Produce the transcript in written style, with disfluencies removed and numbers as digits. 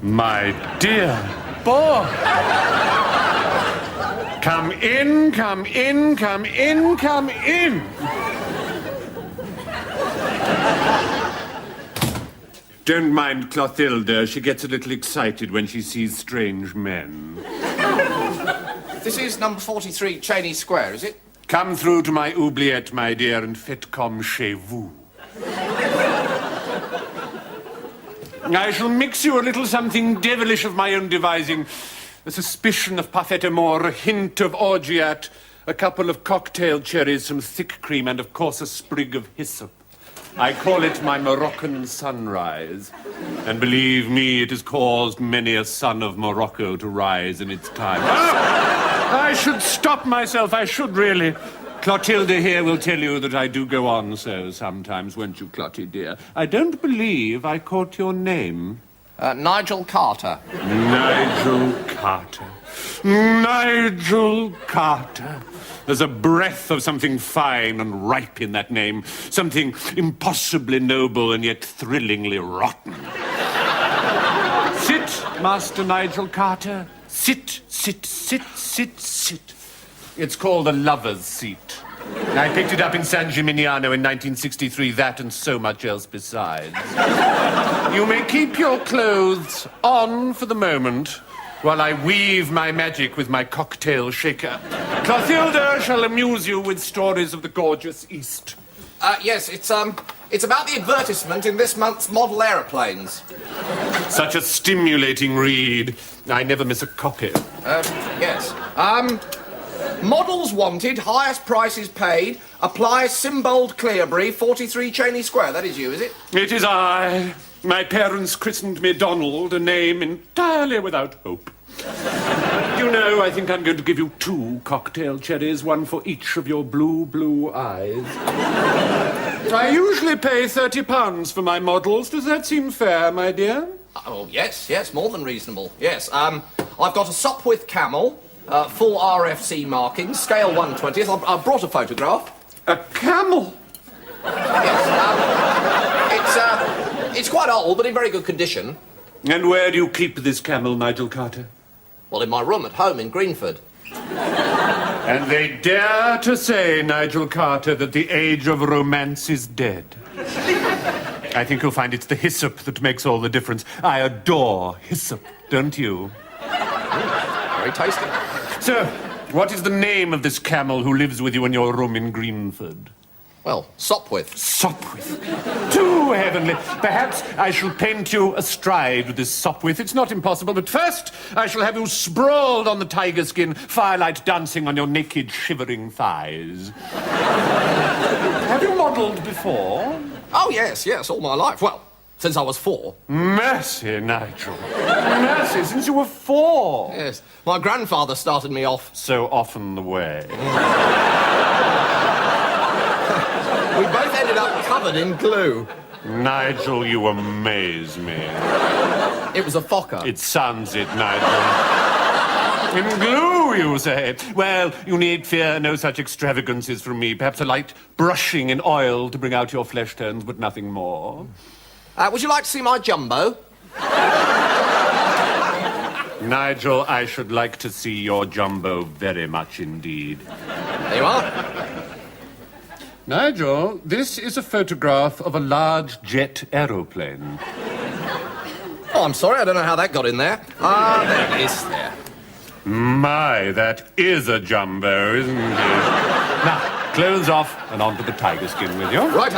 My dear boy. Come in, come in, come in, come in. Don't mind Clotilde. She gets a little excited when she sees strange men. This is number 43 Cheney Square, is it? Come through to my oubliette, my dear, and faites comme chez vous. I shall mix you a little something devilish of my own devising. A suspicion of parfait amour, a hint of orgeat, a couple of cocktail cherries, some thick cream, and, of course, a sprig of hyssop. I call it my Moroccan Sunrise. And believe me, it has caused many a son of Morocco to rise in its time. I should stop myself, I should really. Clotilde here will tell you that I do go on so sometimes, won't you, Clotty, dear? I don't believe I caught your name. Nigel Carter. Nigel Carter. Nigel Carter. There's a breath of something fine and ripe in that name. Something impossibly noble and yet thrillingly rotten. Sit, Master Nigel Carter. Sit, sit, sit, sit, sit. It's called a lover's seat. I picked it up in San Gimignano in 1963, that and so much else besides. You may keep your clothes on for the moment while I weave my magic with my cocktail shaker. Clotilde shall amuse you with stories of the gorgeous East. Yes, it's about the advertisement in this month's model aeroplanes. Such a stimulating read. I never miss a copy. Yes. Models wanted, highest prices paid, apply Simbold Clearbury, 43 Cheney Square. That is you, is it? It is I. My parents christened me Donald, a name entirely without hope. You know, I think I'm going to give you 2 cocktail cherries, one for each of your blue eyes. I usually pay £30 for my models. Does that seem fair, my dear? Oh, yes, more than reasonable. Yes, I've got a Sopwith Camel, full RFC markings, scale 1/20th. I've brought a photograph. A camel? Yes, it's quite old, but in very good condition. And where do you keep this camel, Nigel Carter? Well, in my room at home in Greenford. And they dare to say, Nigel Carter, that the age of romance is dead. I think you'll find it's the hyssop that makes all the difference. I adore hyssop, don't you? Very tasty. So, what is the name of this camel who lives with you in your room in Greenford? Well, Sopwith. Sopwith. Too heavenly. Perhaps I shall paint you astride with this Sopwith. It's not impossible, but first I shall have you sprawled on the tiger skin, firelight dancing on your naked, shivering thighs. Have you modelled before? Oh, yes, all my life. Well, since I was 4. Mercy, Nigel. Mercy, since you were 4. Yes. My grandfather started me off. So often the way. We both ended up covered in glue. Nigel, you amaze me. It was a Fokker. It sounds it, Nigel. In glue, you say? Well, you need fear no such extravagances from me. Perhaps a light brushing in oil to bring out your flesh tones, but nothing more. Would you like to see my jumbo? Nigel, I should like to see your jumbo very much indeed. There you are. Nigel, this is a photograph of a large jet aeroplane. Oh, I'm sorry, I don't know how that got in there. There it is, there. My, that is a jumbo, isn't it? Now, clothes off and onto the tiger skin with you. Right,